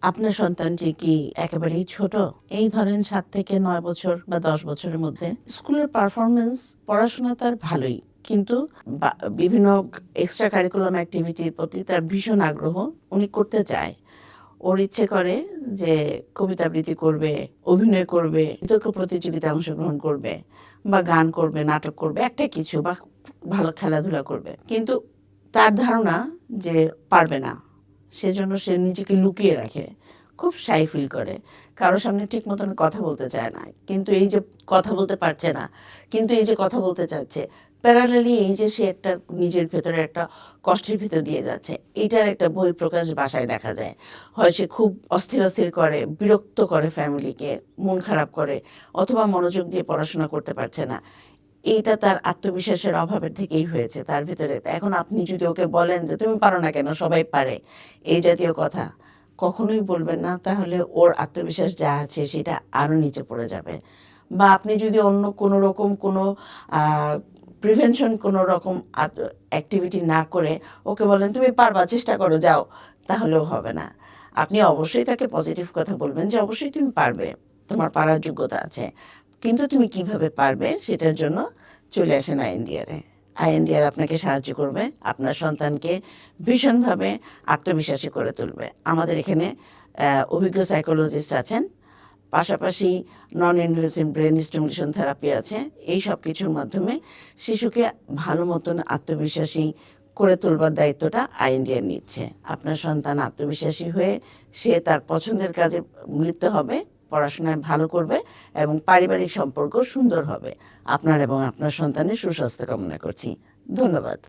আপনার সন্তানটি কি একেবারেই ছোট? এই ধরেন ৭ থেকে ৯ বছর বা ১০ বছরের মধ্যে স্কুলের পারফরম্যান্স পড়াশোনা তার ভালোই। কিন্তু বিভিন্ন এক্সট্রা কারিকুলাম অ্যাক্টিভিটির প্রতি তার ভীষণ আগ্রহ। উনি করতে চায়। ওর ইচ্ছে করে যে কবিতা আবৃত্তি করবে, অভিনয় করবে, বিতর্ক প্রতিযোগিতায় অংশগ্রহণ করবে বা গান করবে, নাটক করবে, একটা কিছু বা ভালো খেলাধুলা করবে। কিন্তু তার ধারণা যে পারবে না। সেজন্য সে নিজেকে লুকিয়ে রাখে। খুব শাই ফিল করে। কারো সামনে ঠিক মতন কথা বলতে চায় না। কিন্তু এই যে কথা বলতে পারছে না, কিন্তু এই যে কথা বলতে চাচ্ছে, প্যারালালি এই যে সে একটা নিজের ভেতরে একটা কষ্টের ভিতর দিয়ে যাচ্ছে, এইটার একটা বহিঃপ্রকাশ বাসায় দেখা যায়। হয় সে খুব অস্থির অস্থির করে, বিরক্ত করে ফ্যামিলিকে, মন খারাপ করে, অথবা মনোযোগ দিয়ে পড়াশোনা করতে পারছে না। এইটা তার আত্মবিশ্বাসের অভাবের থেকেই হয়েছে তার ভিতরে। এখন আপনি যদি ওকে বলেন যে তুমি পারো না কেন, সবাই পারে, এই জাতীয় কথা কখনোই বলবেন না। তাহলে ওর আত্মবিশ্বাস যা আছে সেটা আরও নিচে পড়ে যাবে। বা আপনি যদি অন্য কোনো রকম কোনো প্রিভেনশন কোনো রকম অ্যাক্টিভিটি না করে ওকে বলেন তুমি পারবা, চেষ্টা করো, যাও, তাহলেও হবে না। আপনি অবশ্যই তাকে পজিটিভ কথা বলবেন যে অবশ্যই তুমি পারবে, তোমার পারার যোগ্যতা আছে, কিন্তু তুমি কিভাবে পারবে সেটার জন্য চলে আসেন আইএনডিআরে। আইএনডিআর আপনাকে সাহায্য করবে, আপনার সন্তানকে ভীষণভাবে আত্মবিশ্বাসী করে তুলবে। আমাদের এখানে অভিজ্ঞ সাইকোলজিস্ট আছেন, পাশাপাশি non invasive brain stimulation therapy আছে। এই সব কিছুর মাধ্যমে শিশুকে ভালো মতন আত্মবিশ্বাসী করে তুলবার দায়িত্বটা আইএনডিআর নিচ্ছে। আপনার সন্তান আত্মবিশ্বাসী হয়ে সে তার পছন্দের কাজে লিপ্ত হবে, পড়াশোনায় ভালো করবে এবং পারিবারিক সম্পর্ক সুন্দর হবে। আপনার এবং আপনার সন্তানের সুস্বাস্থ্য কামনা করছি। ধন্যবাদ।